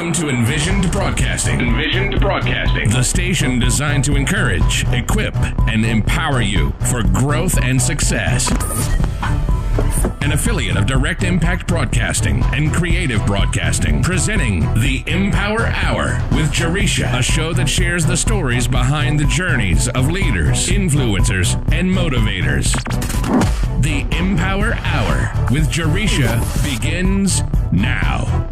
Welcome to Envisioned Broadcasting. Envisioned Broadcasting. The station designed to encourage, equip, and empower you for growth and success. An affiliate of Direct Impact Broadcasting and Creative Broadcasting, presenting the EmPower Hour with wJaresha, a show that shares the stories behind the journeys of leaders, influencers, and motivators. The EmPower Hour with wJaresha begins now.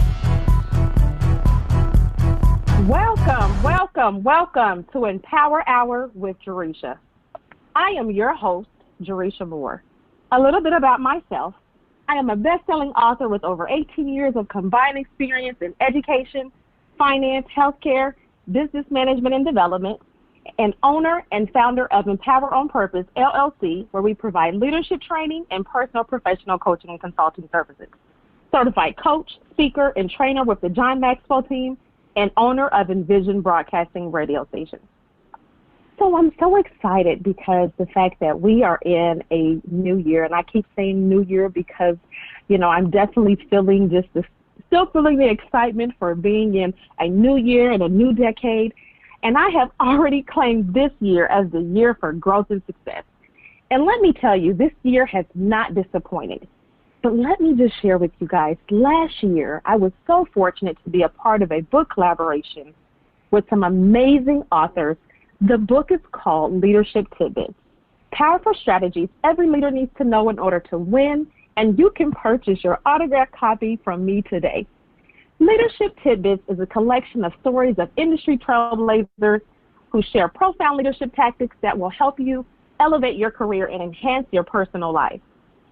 Welcome to EmPower Hour with wJaresha. I am your host, wJaresha Moore. A little bit about myself. I am a best-selling author with over 18 years of combined experience in education, finance, healthcare, business management, and development, and owner and founder of EmPower on Purpose, LLC, where we provide leadership training and personal professional coaching and consulting services. Certified coach, speaker, and trainer with the John Maxwell team, and owner of Envision Broadcasting radio station. So I'm so excited because the fact that we are in a new year, and I keep saying new year because, I'm definitely feeling still feeling the excitement for being in a new year and a new decade. And I have already claimed this year as the year for growth and success. And let me tell you, this year has not disappointed. But let me just share with you guys, last year I was so fortunate to be a part of a book collaboration with some amazing authors. The book is called Leadership Tidbits, Powerful Strategies Every Leader Needs to Know in Order to Win, and you can purchase your autographed copy from me today. Leadership Tidbits is a collection of stories of industry trailblazers who share profound leadership tactics that will help you elevate your career and enhance your personal life.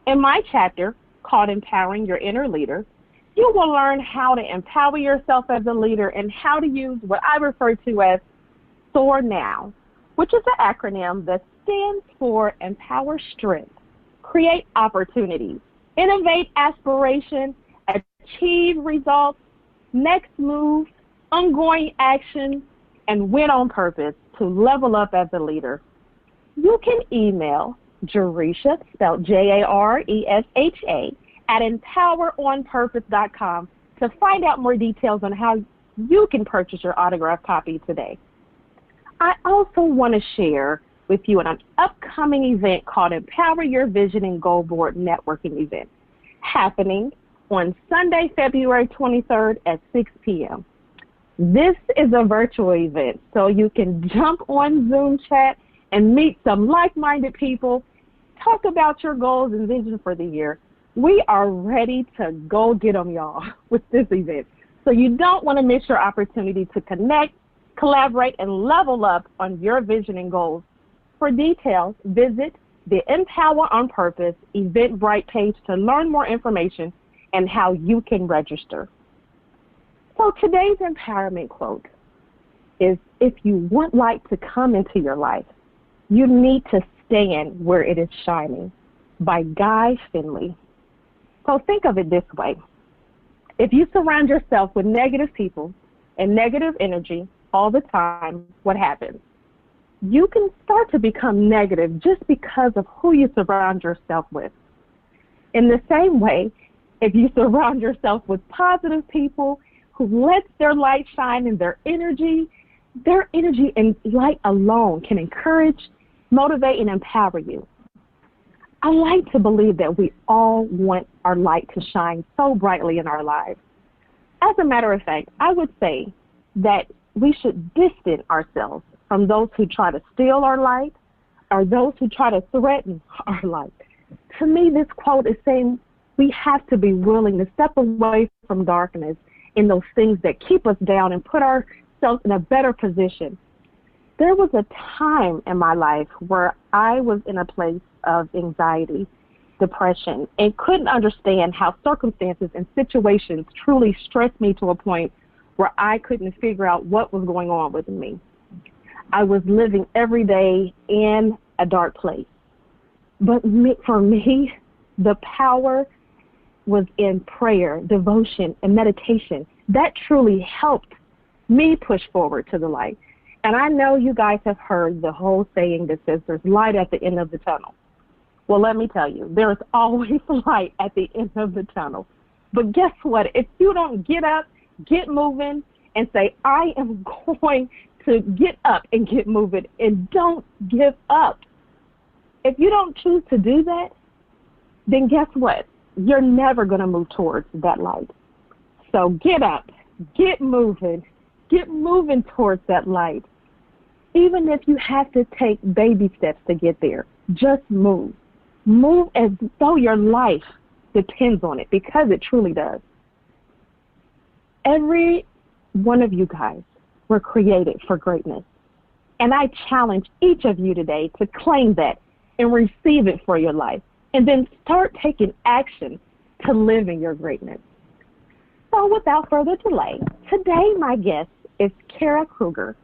In my chapter, called Empowering Your Inner Leader, you will learn how to empower yourself as a leader and how to use what I refer to as SOAR Now, which is an acronym that stands for Empower Strength, Create Opportunities, Innovate Aspiration, Achieve Results, Next Move, Ongoing Action, and Win on Purpose to level up as a leader. You can email wJaresha, spelled J-A-R-E-S-H-A, at empoweronpurpose.com to find out more details on how you can purchase your autographed copy today. I also want to share with you an upcoming event called Empower Your Vision and Goal Board Networking Event, happening on Sunday, February 23rd at 6 p.m. This is a virtual event, so you can jump on Zoom chat and meet some like-minded people, talk about your goals and vision for the year. We are ready to go get them, y'all, with this event. So you don't want to miss your opportunity to connect, collaborate, and level up on your vision and goals. For details, visit the EmPower on Purpose Eventbrite page to learn more information and how you can register. So today's empowerment quote is, if you want light to come into your life, you need to stand where it is shining, by Guy Finley. So think of it this way. If you surround yourself with negative people and negative energy all the time, what happens? You can start to become negative just because of who you surround yourself with. In the same way, if you surround yourself with positive people who let their light shine, and their energy and light alone can encourage, motivate, and empower you. I like to believe that we all want our light to shine so brightly in our lives. As a matter of fact, I would say that we should distance ourselves from those who try to steal our light or those who try to threaten our light. To me, this quote is saying we have to be willing to step away from darkness in those things that keep us down and put ourselves in a better position. There was a time in my life where I was in a place of anxiety, depression, and couldn't understand how circumstances and situations truly stressed me to a point where I couldn't figure out what was going on with me. I was living every day in a dark place. But for me, the power was in prayer, devotion, and meditation. That truly helped me push forward to the light. And I know you guys have heard the whole saying that says there's light at the end of the tunnel. Well, let me tell you, there is always light at the end of the tunnel. But guess what? If you don't get up get moving, and say, I am going to get up and get moving, and don't give up. If you don't choose to do that, then guess what? You're never going to move towards that light. So get up, get moving towards that light. Even if you have to take baby steps to get there, just move. Move as though your life depends on it, because it truly does. Every one of you guys were created for greatness. And I challenge each of you today to claim that and receive it for your life, and then start taking action to live in your greatness. So without further delay, today my guest is Kara Kruger.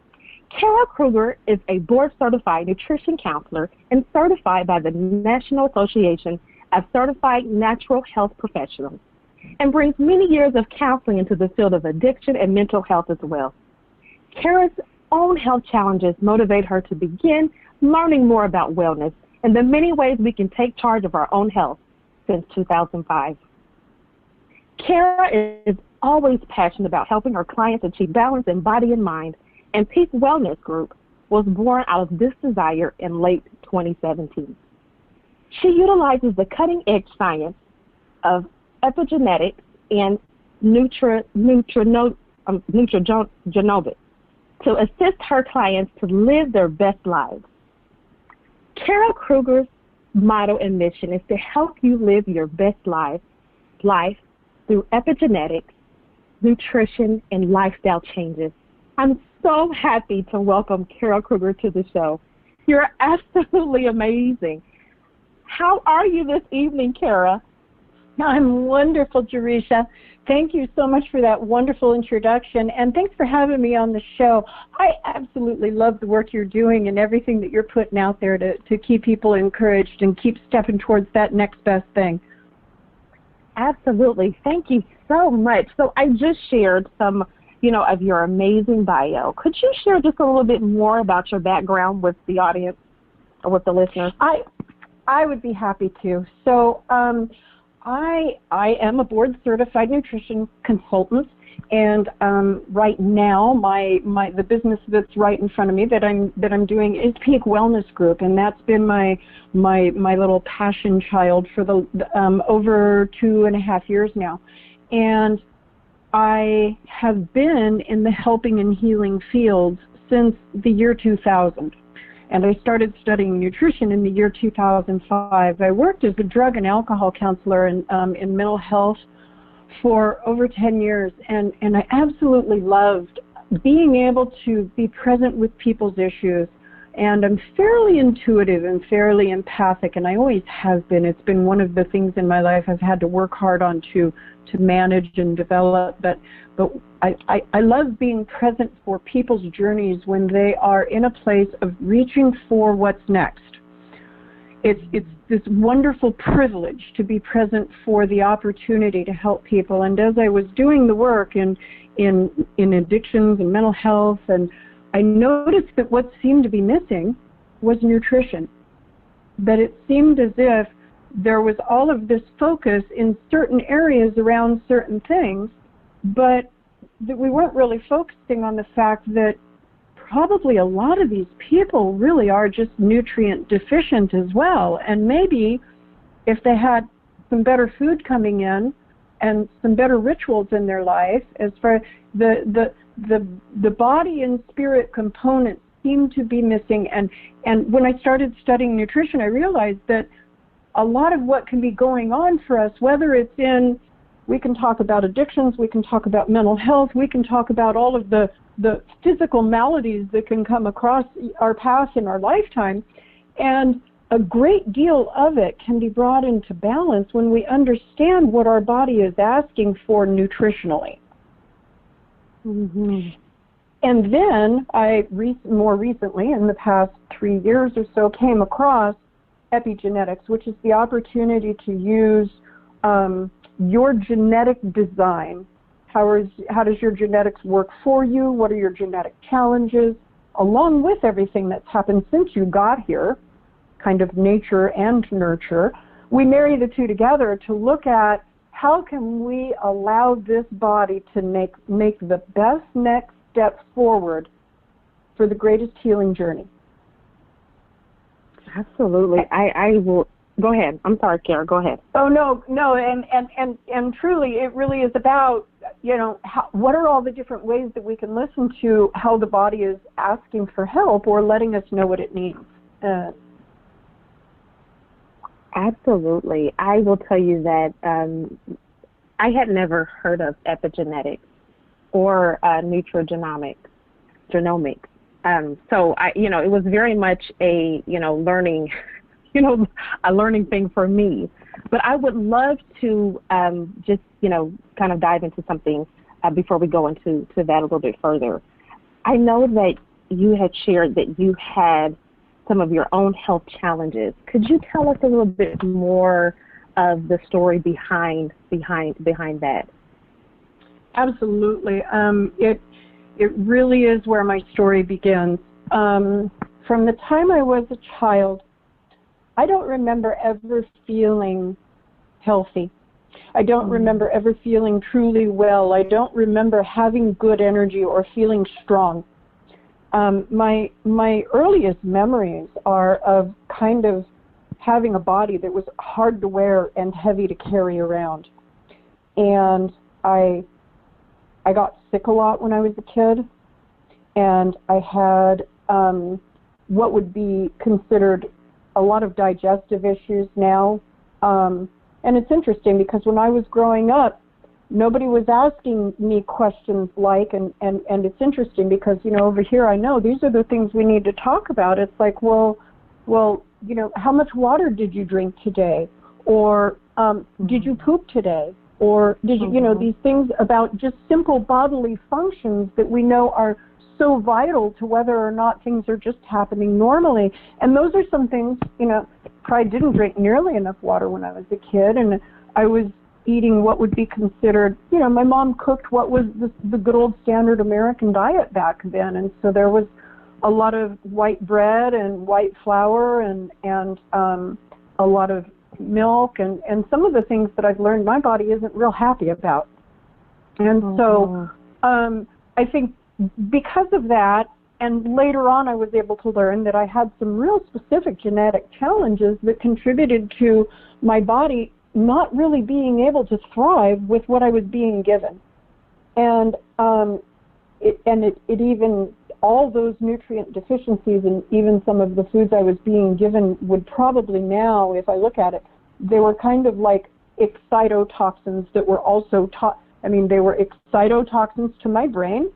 Kara Kruger is a board-certified nutrition counselor and certified by the National Association of Certified Natural Health Professionals, and brings many years of counseling into the field of addiction and mental health as well. Kara's own health challenges motivate her to begin learning more about wellness and the many ways we can take charge of our own health since 2005. Kara is always passionate about helping her clients achieve balance in body and mind, and Peak Wellness Group was born out of this desire in late 2017. She utilizes the cutting-edge science of epigenetics and nutrigenomics to assist her clients to live their best lives. Kara Kruger's motto and mission is to help you live your best life through epigenetics, nutrition, and lifestyle changes. I'm so happy to welcome Kara Kruger to the show. You're absolutely amazing. How are you this evening, Kara? I'm wonderful, wJaresha. Thank you so much for that wonderful introduction, and thanks for having me on the show. I absolutely love the work you're doing and everything that you're putting out there to keep people encouraged and keep stepping towards that next best thing. Absolutely. Thank you so much. So I just shared some, of your amazing bio. Could you share just a little bit more about your background with the audience or with the listeners? I would be happy to. So I am a board-certified nutrition consultant, and right now the business that's right in front of me that I'm doing is Peak Wellness Group, and that's been my little passion child for the over 2.5 years now. And I have been in the helping and healing fields since the year 2000. And I started studying nutrition in the year 2005. I worked as a drug and alcohol counselor in mental health for over 10 years, and I absolutely loved being able to be present with people's issues. And I'm fairly intuitive and fairly empathic, and I always have been. It's been one of the things in my life I've had to work hard on to manage and develop. But I love being present for people's journeys when they are in a place of reaching for what's next. It's this wonderful privilege to be present for the opportunity to help people. And as I was doing the work in addictions and mental health, and I noticed that what seemed to be missing was nutrition. That it seemed as if there was all of this focus in certain areas around certain things, but that we weren't really focusing on the fact that probably a lot of these people really are just nutrient deficient as well. And maybe if they had some better food coming in and some better rituals in their life, as far the body and spirit components seem to be missing. And when I started studying nutrition, I realized that a lot of what can be going on for us, whether it's in, we can talk about addictions, we can talk about mental health, we can talk about all of the physical maladies that can come across our path in our lifetime. And a great deal of it can be brought into balance when we understand what our body is asking for nutritionally. Mm-hmm. And then I more recently, in the past 3 years or so, came across Epigenetics, which is the opportunity to use your genetic design. How does your genetics work for you? What are your genetic challenges? Along with everything that's happened since you got here, kind of nature and nurture, we marry the two together to look at how can we allow this body to make the best next step forward for the greatest healing journey? Absolutely. I will. Go ahead. I'm sorry, Kara. Go ahead. Oh, no, and truly, it really is about, what are all the different ways that we can listen to how the body is asking for help or letting us know what it needs. Absolutely. I will tell you that I had never heard of epigenetics or genomics. So it was very much a, learning, a learning thing for me. But I would love to just, kind of dive into something before we go into that a little bit further. I know that you had shared that you had some of your own health challenges. Could you tell us a little bit more of the story behind that? Absolutely. It really is where my story begins. From the time I was a child, I don't remember ever feeling healthy. I don't remember ever feeling truly well. I don't remember having good energy or feeling strong. My earliest memories are of kind of having a body that was hard to wear and heavy to carry around. And I got sick a lot when I was a kid, and I had what would be considered a lot of digestive issues now. And it's interesting because when I was growing up, nobody was asking me questions like, and it's interesting because, over here I know these are the things we need to talk about. It's like, well, how much water did you drink today? Or did you poop today? Or did you, these things about just simple bodily functions that we know are so vital to whether or not things are just happening normally. And those are some things, I didn't drink nearly enough water when I was a kid, and I was eating what would be considered, my mom cooked what was the good old standard American diet back then, and so there was a lot of white bread and white flour and a lot of milk and some of the things that I've learned my body isn't real happy about. And so I think because of that, and later on I was able to learn that I had some real specific genetic challenges that contributed to my body not really being able to thrive with what I was being given. And it even, all those nutrient deficiencies and even some of the foods I was being given would probably now, if I look at it, they were kind of like excitotoxins that were also they were excitotoxins to my brain.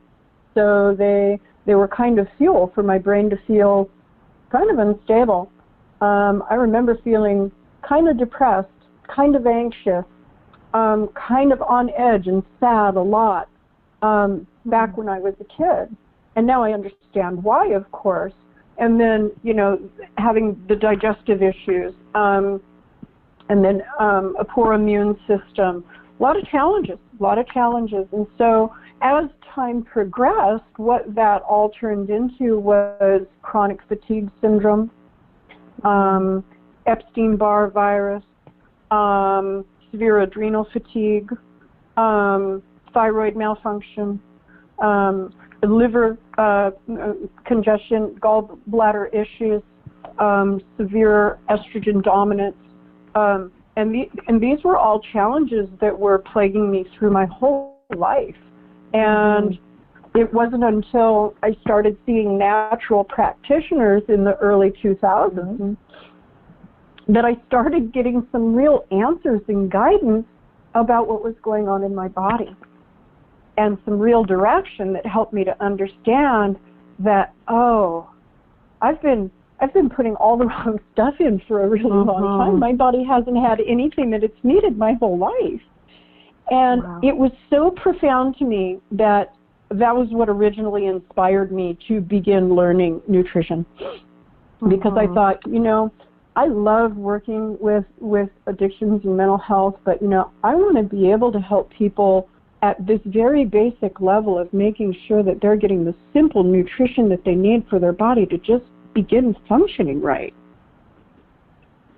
So they were kind of fuel for my brain to feel kind of unstable. I remember feeling kind of depressed, kind of anxious, kind of on edge and sad a lot back when I was a kid. And now I understand why, of course. And then, having the digestive issues, and then a poor immune system, a lot of challenges. And so as time progressed, what that all turned into was chronic fatigue syndrome, Epstein-Barr virus, severe adrenal fatigue, thyroid malfunction, liver congestion, gallbladder issues, severe estrogen dominance, and these were all challenges that were plaguing me through my whole life. And it wasn't until I started seeing natural practitioners in the early 2000s that I started getting some real answers and guidance about what was going on in my body, and some real direction that helped me to understand that, I've been putting all the wrong stuff in for a really long time. My body hasn't had anything that it's needed my whole life. And it was so profound to me that was what originally inspired me to begin learning nutrition. Because I thought, I love working with addictions and mental health, but, I want to be able to help people at this very basic level of making sure that they're getting the simple nutrition that they need for their body to just begin functioning right.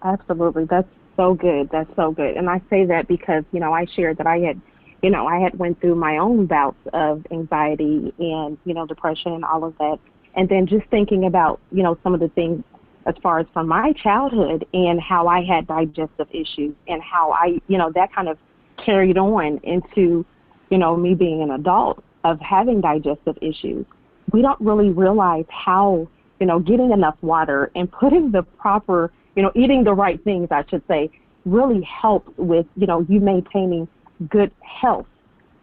Absolutely. That's so good. That's so good. And I say that because, I shared that I had went through my own bouts of anxiety and, depression and all of that. And then just thinking about, some of the things as far as from my childhood and how I had digestive issues and how I, that kind of carried on into, me being an adult of having digestive issues. We don't really realize how, getting enough water and putting the proper, eating the right things, I should say, really help with, you maintaining good health,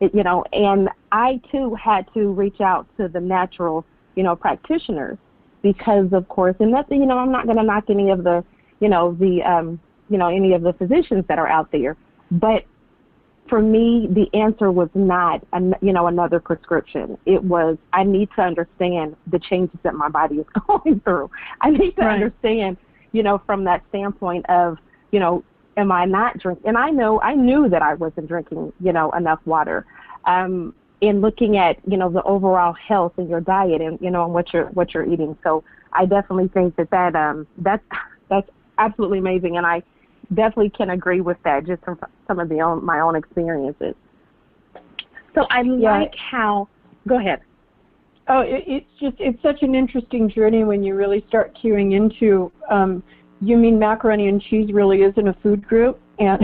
and I too had to reach out to the natural, practitioners because of course, and that's, I'm not going to knock any of the, any of the physicians that are out there, but for me, the answer was not, another prescription. It was, I need to understand the changes that my body is going through. I need to understand, from that standpoint of, am I not drinking? And I knew that I wasn't drinking, enough water. In looking at, the overall health in your diet and, and what you're eating. So I definitely think that's absolutely amazing. And I definitely can agree with that just from some of my own experiences. So I like how, go ahead. Oh, it's such an interesting journey when you really start queuing into, you mean macaroni and cheese really isn't a food group? And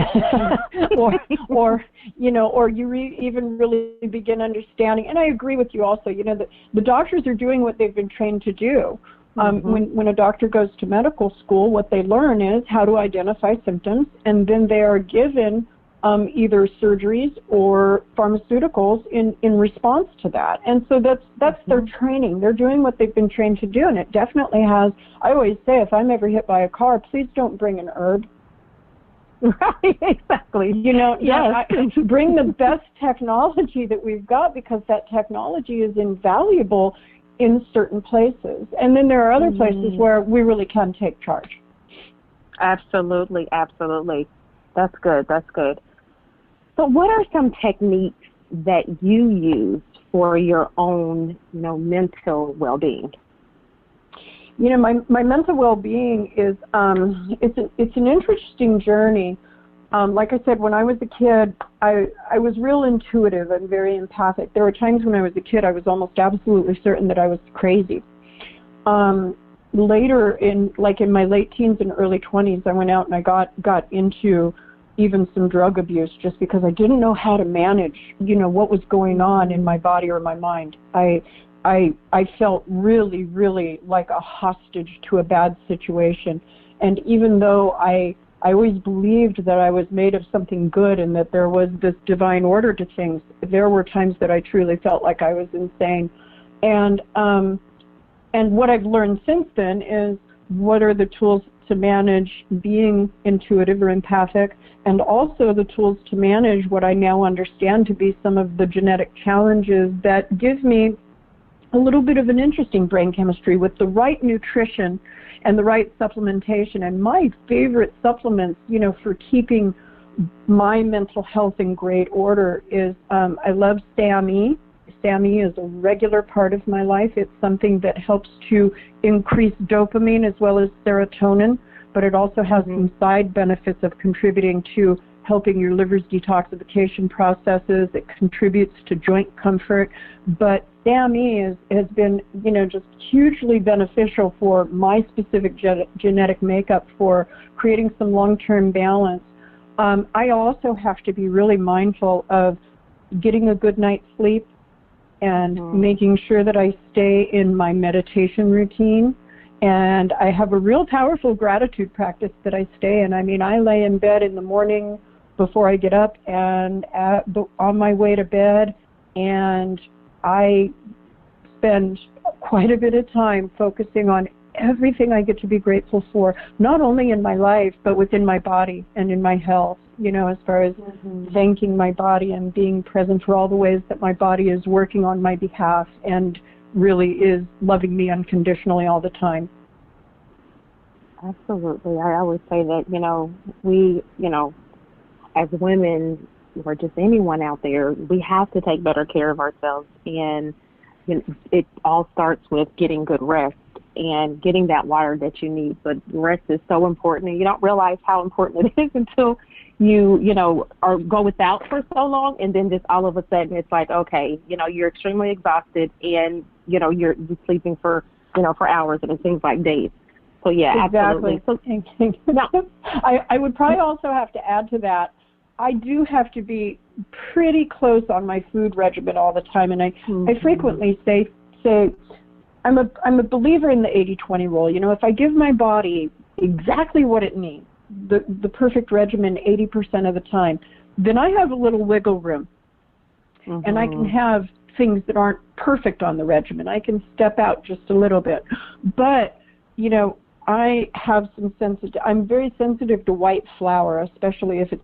or you even really begin understanding, and I agree with you also, that the doctors are doing what they've been trained to do. When a doctor goes to medical school, what they learn is how to identify symptoms, and then they are given either surgeries or pharmaceuticals in response to that. And so that's their training. They're doing what they've been trained to do, and it definitely has. I always say, if I'm ever hit by a car, please don't bring an herb. Right, exactly. Bring the best technology that we've got, because that technology is invaluable in certain places. And then there are other places where we really can take charge. Absolutely, absolutely. That's good, that's good. So what are some techniques that you use for your own, mental well-being? My mental well-being is, it's an interesting journey. Like I said, when I was a kid, I was real intuitive and very empathic. There were times when I was a kid, I was almost absolutely certain that I was crazy. Later, in my late teens and early 20s, I went out and I got into even some drug abuse just because I didn't know how to manage, what was going on in my body or my mind. I felt really, really like a hostage to a bad situation. And even though I always believed that I was made of something good and that there was this divine order to things, there were times that I truly felt like I was insane. And what I've learned since then is what are the tools to manage being intuitive or empathic, and also the tools to manage what I now understand to be some of the genetic challenges that give me a little bit of an interesting brain chemistry with the right nutrition and the right supplementation. And my favorite supplements, for keeping my mental health in great order is, I love SAMe. SAMe is a regular part of my life. It's something that helps to increase dopamine as well as serotonin, but it also has some side benefits of contributing to helping your liver's detoxification processes. It contributes to joint comfort. But SAMe has been, just hugely beneficial for my specific genetic makeup for creating some long-term balance. I also have to be really mindful of getting a good night's sleep and making sure that I stay in my meditation routine. And I have a real powerful gratitude practice that I stay in. I mean, I lay in bed in the morning before I get up and on my way to bed, and I spend quite a bit of time focusing on everything I get to be grateful for, not only in my life, but within my body and in my health, as far as thanking my body and being present for all the ways that my body is working on my behalf and really is loving me unconditionally all the time. Absolutely. I always say that, we, as women or just anyone out there, we have to take better care of ourselves. And it all starts with getting good rest and getting that water that you need. But rest is so important, and you don't realize how important it is until you know, or go without for so long, and then just all of a sudden it's like, okay, you know, you're extremely exhausted, and, you know, you're sleeping for, you know, for hours, and it seems like days. So, yeah, exactly. Absolutely. So, I would probably also have to add to that, I do have to be pretty close on my food regimen all the time, and I frequently say I'm a believer in the 80-20 rule. You know, if I give my body exactly what it needs, the perfect regimen 80% of the time, then I have a little wiggle room, and I can have things that aren't perfect on the regimen. I can step out just a little bit, but you know, I have some I'm very sensitive to white flour, especially if it's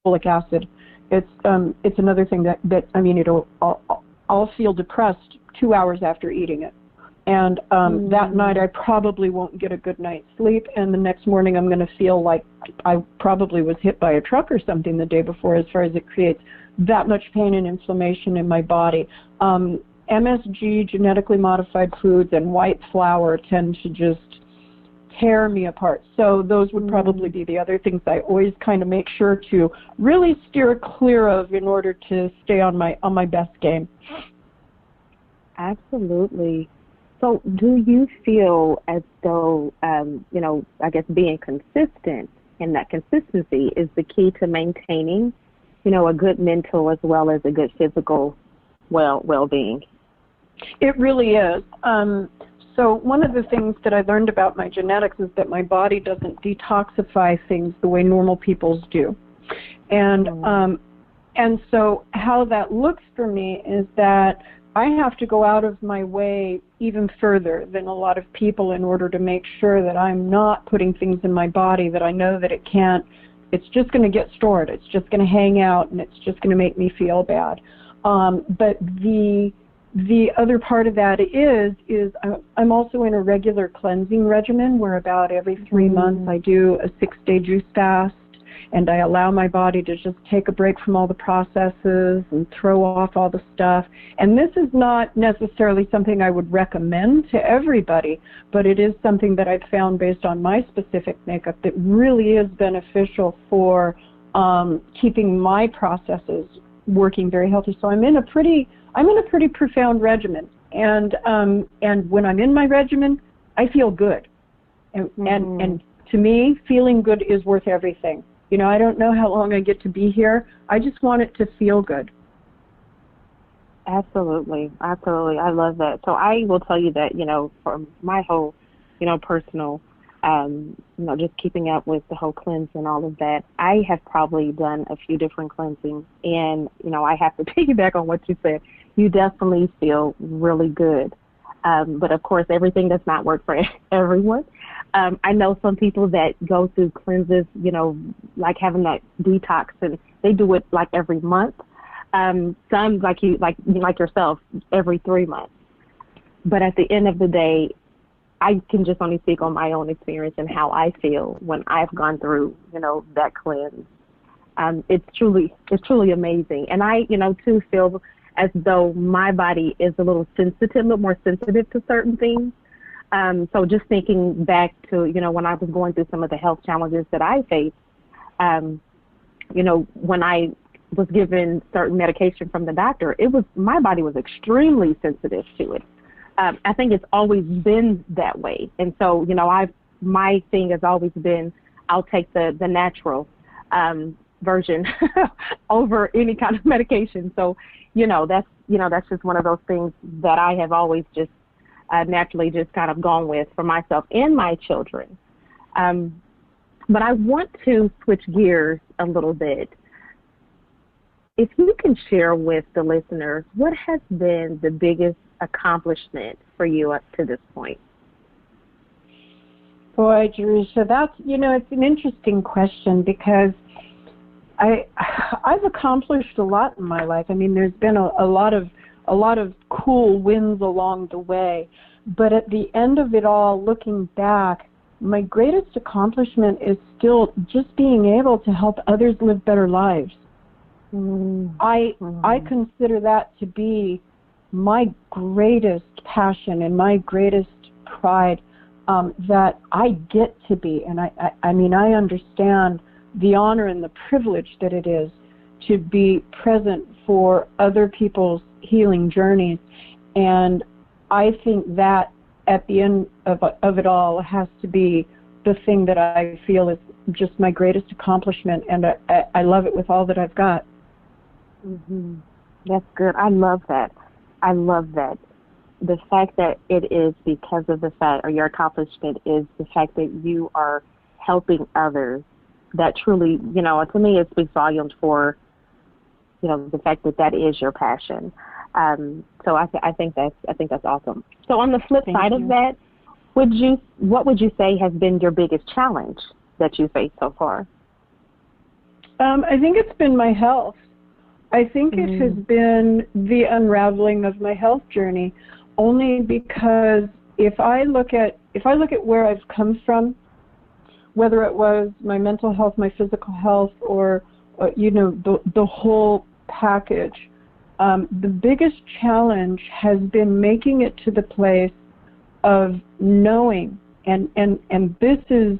folic acid. It's another thing that I mean, I'll feel depressed 2 hours after eating it. And that night I probably won't get a good night's sleep, and the next morning I'm going to feel like I probably was hit by a truck or something the day before, as far as it creates that much pain and inflammation in my body. MSG, genetically modified foods, and white flour tend to just tear me apart. So those would probably be the other things I always kind of make sure to really steer clear of in order to stay on my best game. Absolutely. So do you feel as though, you know, I guess being consistent, and that consistency is the key to maintaining, you know, a good mental as well as a good physical well-being? It really is. So one of the things that I learned about my genetics is that my body doesn't detoxify things the way normal people's do. And so how that looks for me is that I have to go out of my way even further than a lot of people in order to make sure that I'm not putting things in my body that I know that it's just going to get stored. It's just going to hang out, and it's just going to make me feel bad. But the other part of that is I'm also in a regular cleansing regimen where about every 3 months I do a 6-day juice fast, and I allow my body to just take a break from all the processes and throw off all the stuff. And this is not necessarily something I would recommend to everybody, but it is something that I've found based on my specific makeup that really is beneficial for keeping my processes working very healthy. So I'm in a pretty profound regimen, and when I'm in my regimen, I feel good, and to me, feeling good is worth everything. You know, I don't know how long I get to be here. I just want it to feel good. Absolutely. I love that. So I will tell you that, you know, for my whole, you know, personal, you know, just keeping up with the whole cleanse and all of that, I have probably done a few different cleansings, and, you know, I have to piggyback on what you said. You definitely feel really good. But of course, everything does not work for everyone. I know some people that go through cleanses, you know, like having that detox, and they do it like every month. Some like yourself, every 3 months. But at the end of the day, I can just only speak on my own experience and how I feel when I've gone through, you know, that cleanse. It's truly amazing. And I, you know, too feel as though my body is a little more sensitive to certain things. So just thinking back to, you know, when I was going through some of the health challenges that I faced, you know, when I was given certain medication from the doctor, my body was extremely sensitive to it. I think it's always been that way. And so, you know, my thing has always been, I'll take the natural version over any kind of medication. So, you know, that's just one of those things that I have always just naturally just kind of gone with for myself and my children. But I want to switch gears a little bit. If you can share with the listeners, what has been the biggest accomplishment for you up to this point? Boy, wJaresha, that's, you know, it's an interesting question, because I've accomplished a lot in my life. I mean, there's been a lot of cool wins along the way, but at the end of it all, looking back, my greatest accomplishment is still just being able to help others live better lives. I consider that to be my greatest passion and my greatest pride that I get to be. And I mean, I understand the honor and the privilege that it is to be present for other people's healing journeys. And I think that at the end of it all has to be the thing that I feel is just my greatest accomplishment, and I love it with all that I've got. Mm-hmm. That's good. I love that. I love that. The fact that it is because of the fact, or your accomplishment is the fact that you are helping others, that truly, you know, to me it speaks volumes for, you know, the fact that that is your passion. So I think that's awesome. So on the flip side of that, what would you say has been your biggest challenge that you faced so far? I think it's been my health. I think it has been the unraveling of my health journey, only because if I look at where I've come from, whether it was my mental health, my physical health, or you know, the whole package, the biggest challenge has been making it to the place of knowing, and this is,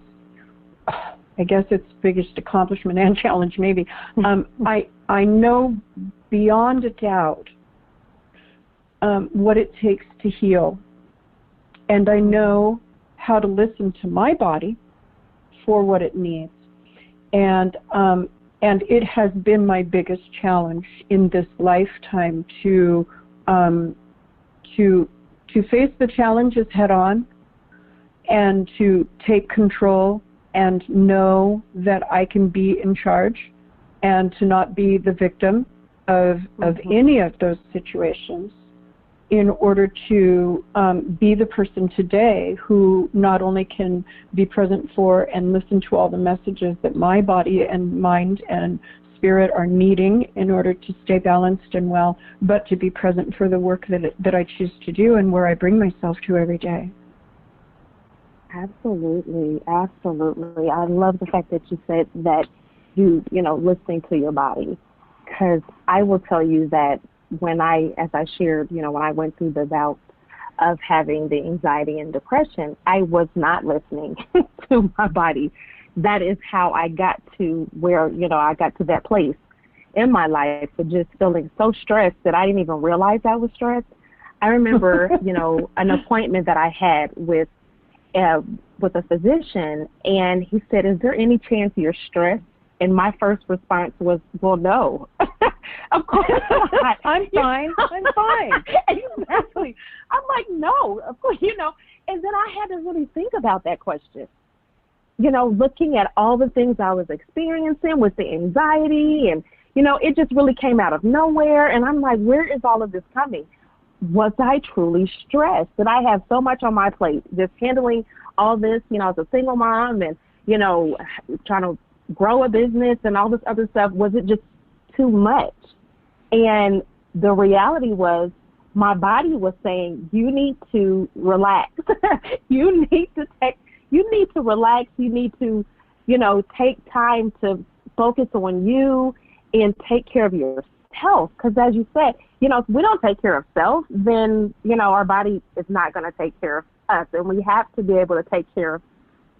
I guess it's the biggest accomplishment and challenge maybe. I know beyond a doubt what it takes to heal, and I know how to listen to my body for what it needs, and it has been my biggest challenge in this lifetime to face the challenges head on, and to take control and know that I can be in charge, and to not be the victim of any of those situations, in order to be the person today who not only can be present for and listen to all the messages that my body and mind and spirit are needing in order to stay balanced and well, but to be present for the work that I choose to do and where I bring myself to every day. Absolutely, absolutely. I love the fact that you said that you know, listening to your body, because I will tell you that as I shared, you know, when I went through the bouts of having the anxiety and depression, I was not listening to my body. That is how I got to where, you know, I got to that place in my life of just feeling so stressed that I didn't even realize I was stressed. I remember, you know, an appointment that I had with a physician, and he said, "Is there any chance you're stressed?" And my first response was, "Well, no." Of course not. I'm fine. I'm fine. Exactly. I'm like, no, of course, you know. And then I had to really think about that question. You know, looking at all the things I was experiencing with the anxiety, and, you know, it just really came out of nowhere. And I'm like, where is all of this coming? Was I truly stressed? Did I have so much on my plate, just handling all this, you know, as a single mom and, you know, trying to grow a business and all this other stuff? Was it just too much? And the reality was, my body was saying, you need to relax. You need to relax. You need to, you know, take time to focus on you and take care of yourself. Because as you said, you know, if we don't take care of self, then, you know, our body is not going to take care of us. And we have to be able to take care of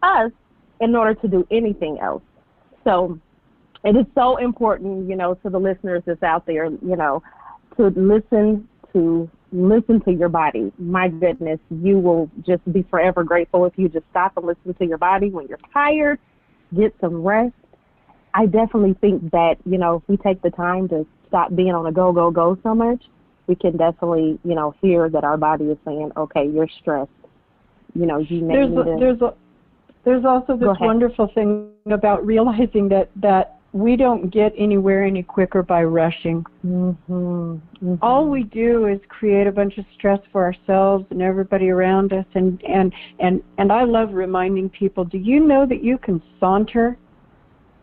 us in order to do anything else. So it is so important, you know, to the listeners that's out there, you know, to listen to your body. My goodness, you will just be forever grateful if you just stop and listen to your body when you're tired, get some rest. I definitely think that, you know, if we take the time to stop being on a go, go, go so much, we can definitely, you know, hear that our body is saying, okay, you're stressed. You know, you may need to... There's also this wonderful thing about realizing that we don't get anywhere any quicker by rushing. Mm-hmm. Mm-hmm. All we do is create a bunch of stress for ourselves and everybody around us. And I love reminding people, do you know that you can saunter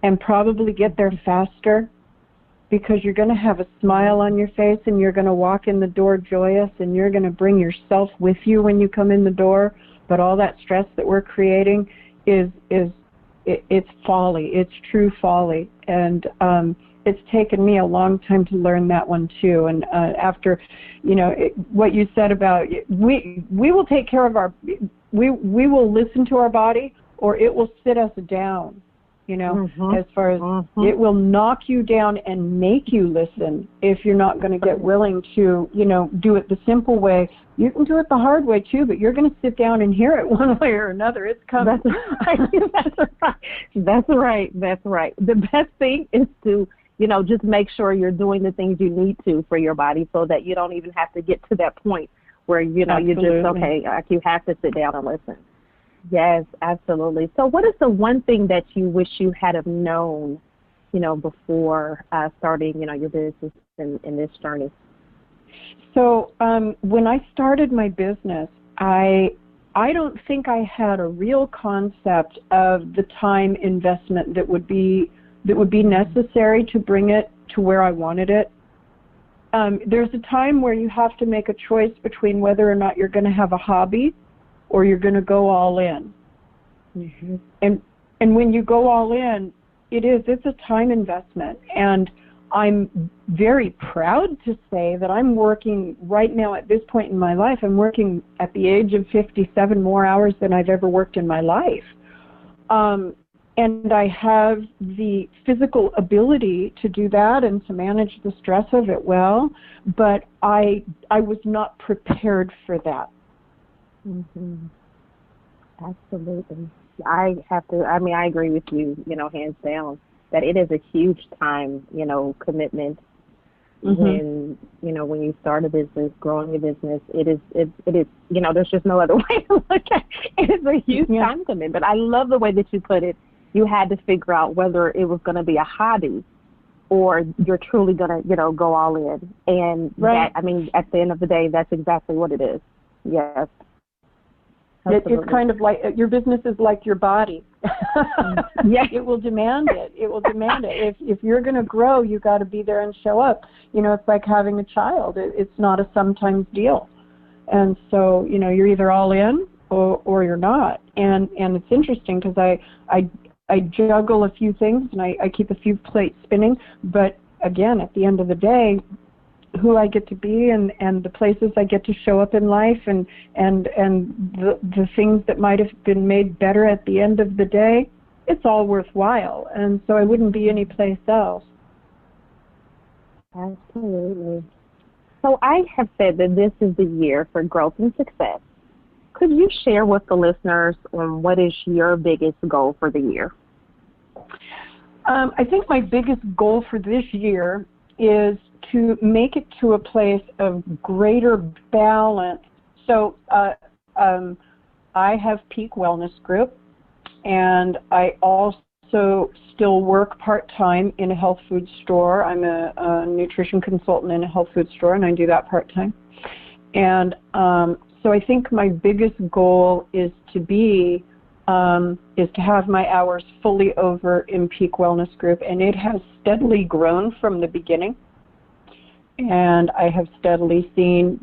and probably get there faster? Because you're going to have a smile on your face, and you're going to walk in the door joyous, and you're going to bring yourself with you when you come in the door. But all that stress that we're creating it's folly. It's true folly. And it's taken me a long time to learn that one too. And after, what you said about we will take care of we will listen to our body, or it will sit us down. As far as it will knock you down and make you listen if you're not going to get willing to, do it the simple way. You can do it the hard way too, but you're going to sit down and hear it one way or another. It's coming. That's right. The best thing is to, just make sure you're doing the things you need to for your body, so that you don't even have to get to that point where, you're just, okay, like you have to sit down and listen. Yes, absolutely. So what is the one thing that you wish you had have known, before starting, your business in this journey? So when I started my business, I don't think I had a real concept of the time investment that would be necessary to bring it to where I wanted it. There's a time where you have to make a choice between whether or not you're going to have a hobby or you're going to go all in. Mm-hmm. And when you go all in, it's a time investment. And I'm very proud to say that I'm working right now at this point in my life. I'm working at the age of 57 more hours than I've ever worked in my life. And I have the physical ability to do that and to manage the stress of it well, but I was not prepared for that. Mm-hmm. Absolutely. I agree with you, hands down, that it is a huge time, commitment. Mm-hmm. When you start a business, growing a business, it is, there's just no other way to look at it. It is a huge time commitment. But I love the way that you put it. You had to figure out whether it was going to be a hobby or you're truly going to, go all in. And right. At the end of the day, that's exactly what it is. Yes. It's kind of like your business is like your body. Yeah, it will demand it. It will demand it. If you're going to grow, you got to be there and show up. It's like having a child. It's not a sometimes deal. And so, you're either all in or you're not. And it's interesting because I juggle a few things and I keep a few plates spinning. But again, at the end of the day, who I get to be and the places I get to show up in life and the things that might have been made better at the end of the day, it's all worthwhile. And so I wouldn't be any place else. Absolutely. So I have said that this is the year for growth and success. Could you share with the listeners on what is your biggest goal for the year? I think my biggest goal for this year is to make it to a place of greater balance. So I have Peak Wellness Group, and I also still work part-time in a health food store. I'm a nutrition consultant in a health food store, and I do that part-time. And so I think my biggest goal is to have my hours fully over in Peak Wellness Group, and it has steadily grown from the beginning. And I have steadily seen,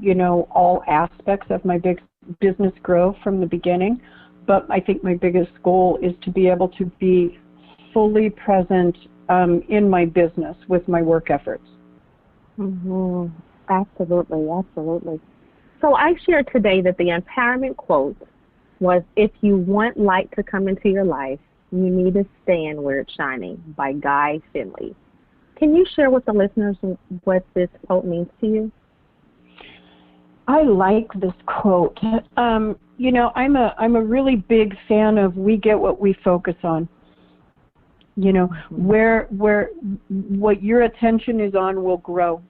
all aspects of my big business grow from the beginning. But I think my biggest goal is to be able to be fully present in my business with my work efforts. Mm-hmm. Absolutely, absolutely. So I shared today that the empowerment quote was, "If you want light to come into your life, you need to stand where it's shining," by Guy Finley. Can you share with the listeners what this quote means to you? I like this quote. I'm a really big fan of we get what we focus on. Where what your attention is on will grow.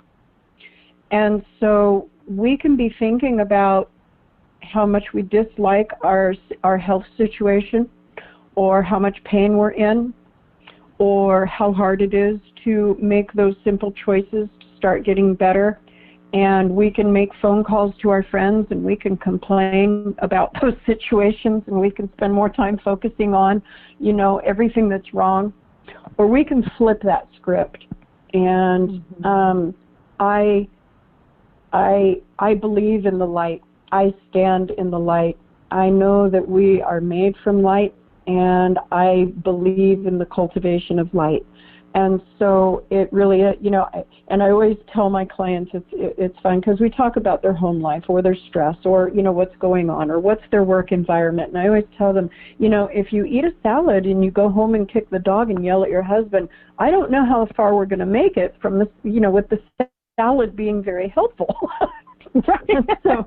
And so we can be thinking about how much we dislike our health situation, or how much pain we're in, or how hard it is to make those simple choices to start getting better. And we can make phone calls to our friends and we can complain about those situations, and we can spend more time focusing on, everything that's wrong. Or we can flip that script. And I believe in the light. I stand in the light. I know that we are made from light, and I believe in the cultivation of light. And so it really, and I always tell my clients it's fun because we talk about their home life or their stress or, what's going on or what's their work environment. And I always tell them, if you eat a salad and you go home and kick the dog and yell at your husband, I don't know how far we're going to make it from this, with the salad being very helpful. So,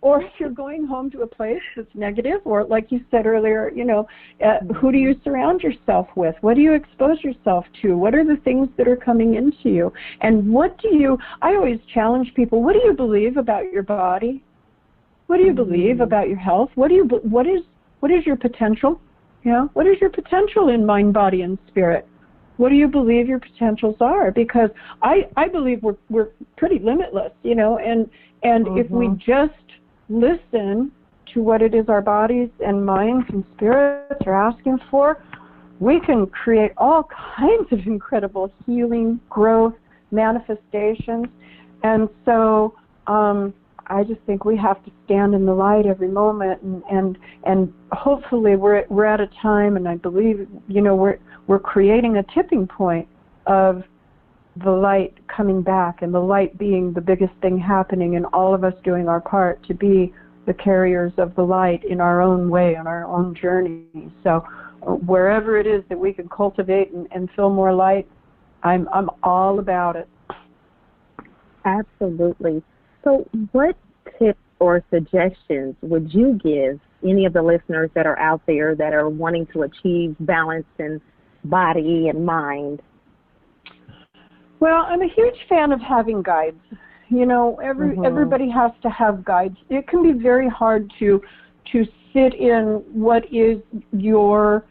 or if you're going home to a place that's negative, or like you said earlier, who do you surround yourself with? What do you expose yourself to? What are the things that are coming into you? And I always challenge people, what do you believe about your body? What do you believe about your health? What is your potential? What is your potential in mind, body, and spirit? What do you believe your potentials are? Because I believe we're pretty limitless, and if we just listen to what it is our bodies and minds and spirits are asking for, we can create all kinds of incredible healing, growth, manifestations. And so I just think we have to stand in the light every moment, and hopefully we're at a time, and I believe we're creating a tipping point of the light coming back, and the light being the biggest thing happening, and all of us doing our part to be the carriers of the light in our own way, on our own journey. So wherever it is that we can cultivate and fill more light, I'm all about it. Absolutely. So what tips or suggestions would you give any of the listeners that are out there that are wanting to achieve balance in body and mind? Well, I'm a huge fan of having guides. Everybody has to have guides. It can be very hard to sit in what is your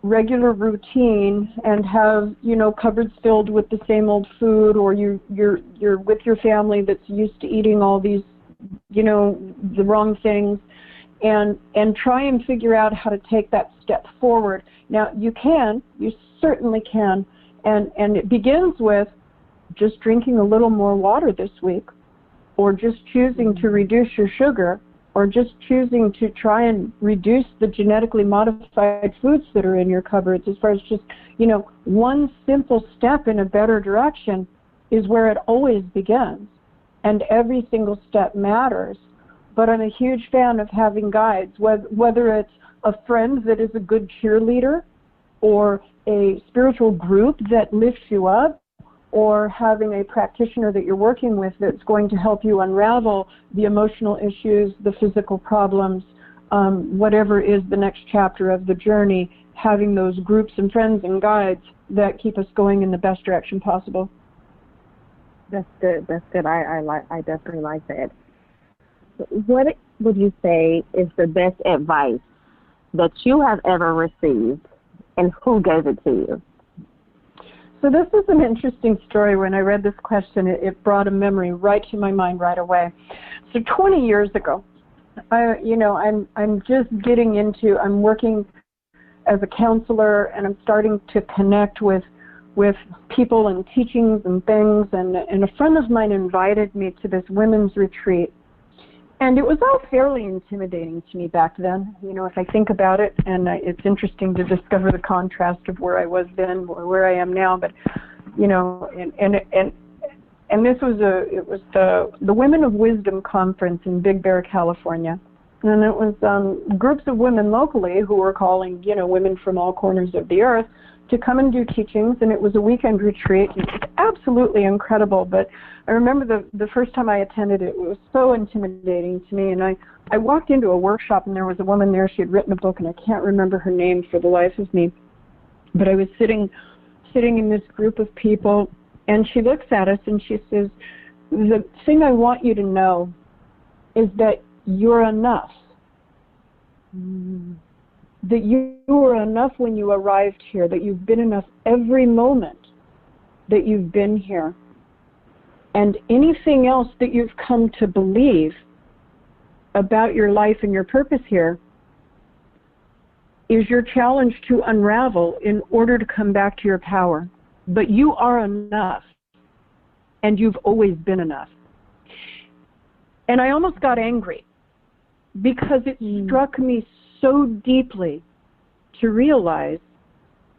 regular routine and have, cupboards filled with the same old food, or you're with your family that's used to eating all these, the wrong things, and try and figure out how to take that step forward. Now, you certainly can, and it begins with just drinking a little more water this week, or just choosing to reduce your sugar, or just choosing to try and reduce the genetically modified foods that are in your cupboards. As far as just, one simple step in a better direction is where it always begins, and every single step matters. But I'm a huge fan of having guides, whether it's a friend that is a good cheerleader, or a spiritual group that lifts you up, or having a practitioner that you're working with that's going to help you unravel the emotional issues, the physical problems, whatever is the next chapter of the journey, having those groups and friends and guides that keep us going in the best direction possible. That's good. I definitely like that. What would you say is the best advice that you have ever received, and who gave it to you? So this is an interesting story. When I read this question, it brought a memory right to my mind right away. So 20 years ago, I'm just getting into, I'm working as a counselor, and I'm starting to connect with people and teachings and things, and a friend of mine invited me to this women's retreat. And it was all fairly intimidating to me back then, if I think about it, and it's interesting to discover the contrast of where I was then or where I am now. But, and this was the Women of Wisdom conference in Big Bear, California, and it was groups of women locally who were calling, women from all corners of the earth to come and do teachings, and it was a weekend retreat. It was absolutely incredible, but I remember the first time I attended it, it was so intimidating to me, and I walked into a workshop, and there was a woman there. She had written a book, and I can't remember her name for the life of me, but I was sitting in this group of people, and she looks at us, and she says, the thing I want you to know is that you're enough. That you were enough when you arrived here, that you've been enough every moment that you've been here. And anything else that you've come to believe about your life and your purpose here is your challenge to unravel in order to come back to your power. But you are enough, and you've always been enough. And I almost got angry because it struck me so deeply to realize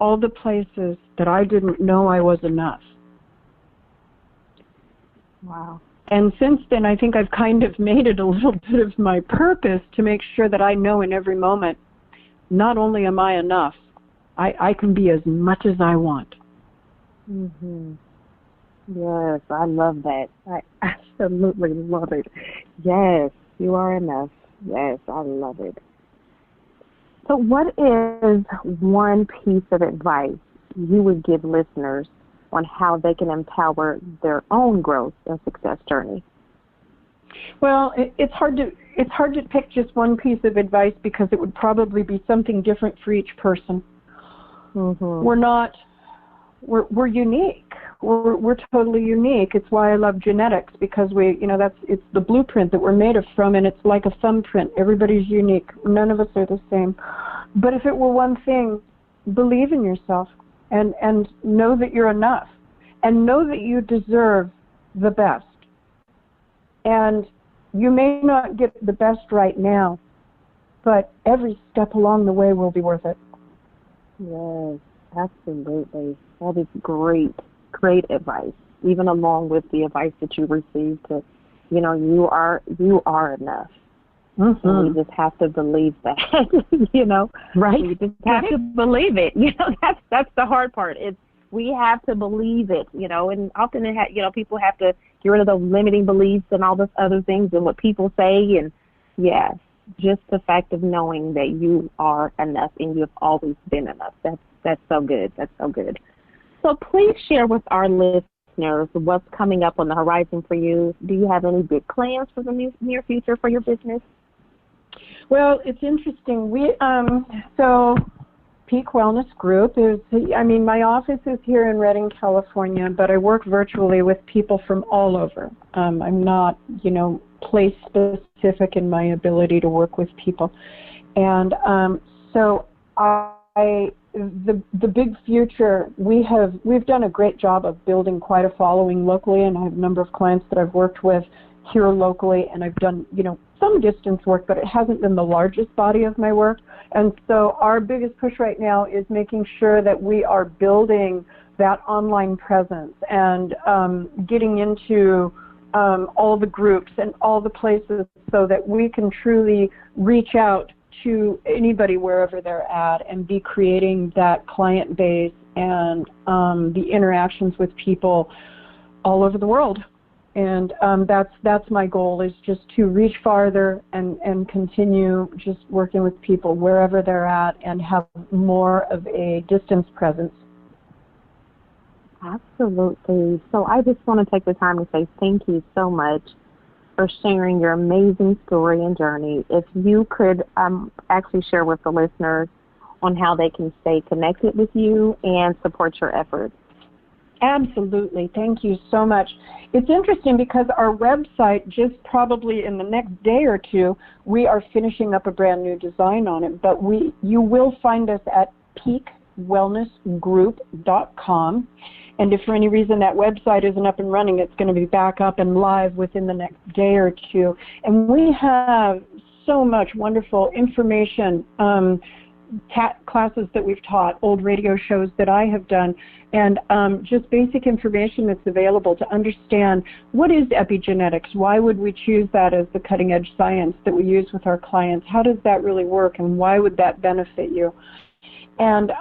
all the places that I didn't know I was enough. Wow. And since then, I think I've kind of made it a little bit of my purpose to make sure that I know in every moment, not only am I enough, I can be as much as I want. Mm-hmm. Yes, I love that. I absolutely love it. Yes, you are enough. Yes, I love it. So what is one piece of advice you would give listeners on how they can empower their own growth and success journey? Well, it's hard to pick just one piece of advice because it would probably be something different for each person. Mm-hmm. We're unique. We're totally unique. It's why I love genetics, because it's the blueprint that we're made from, and it's like a thumbprint. Everybody's unique. None of us are the same. But if it were one thing, believe in yourself and know that you're enough, and know that you deserve the best. And you may not get the best right now, but every step along the way will be worth it. Yes, absolutely. That is great advice, even along with the advice that you received to, you are enough. Mm-hmm. And we just have to believe that, Right? We just have to believe it. That's the hard part. We have to believe it, and often people have to get rid of those limiting beliefs and all those other things and what people say. And yes, just the fact of knowing that you are enough and you have always been enough. That's so good. That's so good. So please share with our listeners what's coming up on the horizon for you. Do you have any big plans for the near future for your business? Well, it's interesting. So Peak Wellness Group my office is here in Redding, California, but I work virtually with people from all over. I'm not, place specific in my ability to work with people. And so the big future, we've done a great job of building quite a following locally, and I have a number of clients that I've worked with here locally, and I've done, some distance work, but it hasn't been the largest body of my work. And so our biggest push right now is making sure that we are building that online presence and getting into all the groups and all the places so that we can truly reach out to anybody wherever they're at and be creating that client base and the interactions with people all over the world. And that's my goal, is just to reach farther and continue just working with people wherever they're at and have more of a distance presence. Absolutely. So I just want to take the time to say thank you so much for sharing your amazing story and journey. If you could actually share with the listeners on how they can stay connected with you and support your efforts. Absolutely. Thank you so much. It's interesting because our website, just probably in the next day or two, we are finishing up a brand new design on it, but you will find us at peakwellnessgroup.com. And if for any reason that website isn't up and running, it's going to be back up and live within the next day or two. And we have so much wonderful information, classes that we've taught, old radio shows that I have done, and just basic information that's available to understand what is epigenetics, why would we choose that as the cutting edge science that we use with our clients, how does that really work, and why would that benefit you. And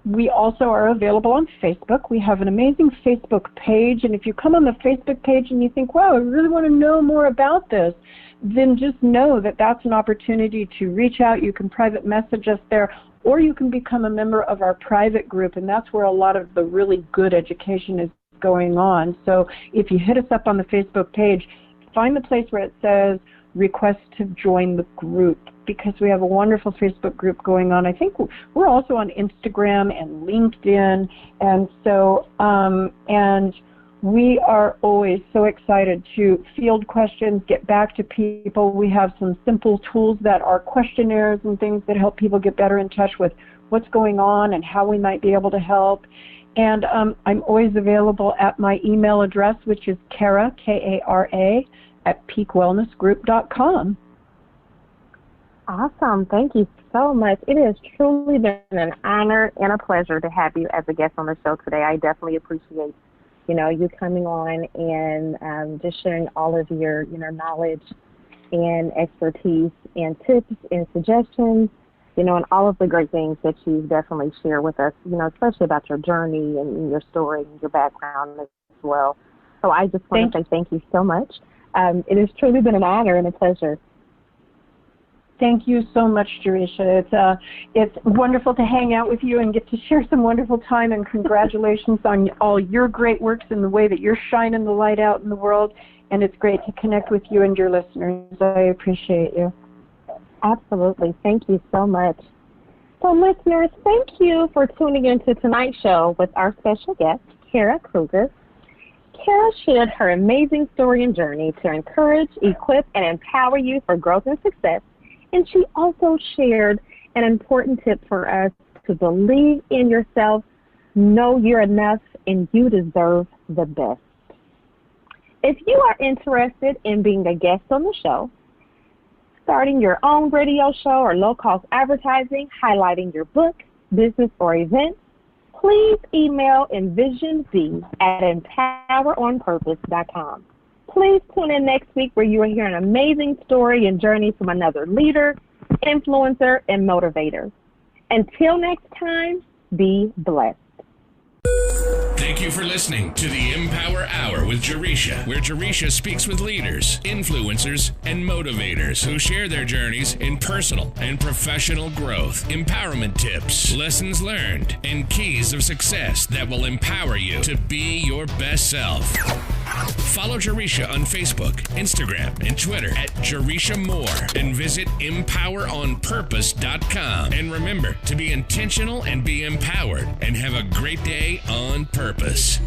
we also are available on Facebook. We have an amazing Facebook page, and if you come on the Facebook page and you think, wow, I really want to know more about this, then just know that that's an opportunity to reach out. You can private message us there, or you can become a member of our private group, and that's where a lot of the really good education is going on. So if you hit us up on the Facebook page, find the place where it says request to join the group, because we have a wonderful Facebook group going on. I think we're also on Instagram and LinkedIn, and so and we are always so excited to field questions, get back to people. We have some simple tools that are questionnaires and things that help people get better in touch with what's going on and how we might be able to help. And I'm always available at my email address, which is Kara, K-A-R-A, @peakwellnessgroup.com. Awesome. Thank you so much. It has truly been an honor and a pleasure to have you as a guest on the show today. I definitely appreciate, you coming on and just sharing all of your, knowledge and expertise and tips and suggestions, and all of the great things that you definitely share with us, especially about your journey and your story and your background as well. So I just want to say thank you so much. It has truly been an honor and a pleasure. Thank you so much, wJaresha. It's wonderful to hang out with you and get to share some wonderful time, and congratulations on all your great works and the way that you're shining the light out in the world. And it's great to connect with you and your listeners. I appreciate you. Absolutely. Thank you so much. So, listeners, thank you for tuning into tonight's show with our special guest, Kara Kruger. Kara shared her amazing story and journey to encourage, equip, and empower you for growth and success. And she also shared an important tip for us to believe in yourself, know you're enough, and you deserve the best. If you are interested in being a guest on the show, starting your own radio show or low-cost advertising, highlighting your book, business, or event, please email envisionb@empoweronpurpose.com. Please tune in next week where you will hear an amazing story and journey from another leader, influencer, and motivator. Until next time, be blessed. Thank you for listening to the EmPower Hour with wJaresha, where wJaresha speaks with leaders, influencers, and motivators who share their journeys in personal and professional growth, empowerment tips, lessons learned, and keys of success that will empower you to be your best self. Follow wJaresha on Facebook, Instagram, and Twitter @wJareshaMoore, and visit EmPowerOnPurpose.com. And remember to be intentional and be empowered, and have a great day on purpose.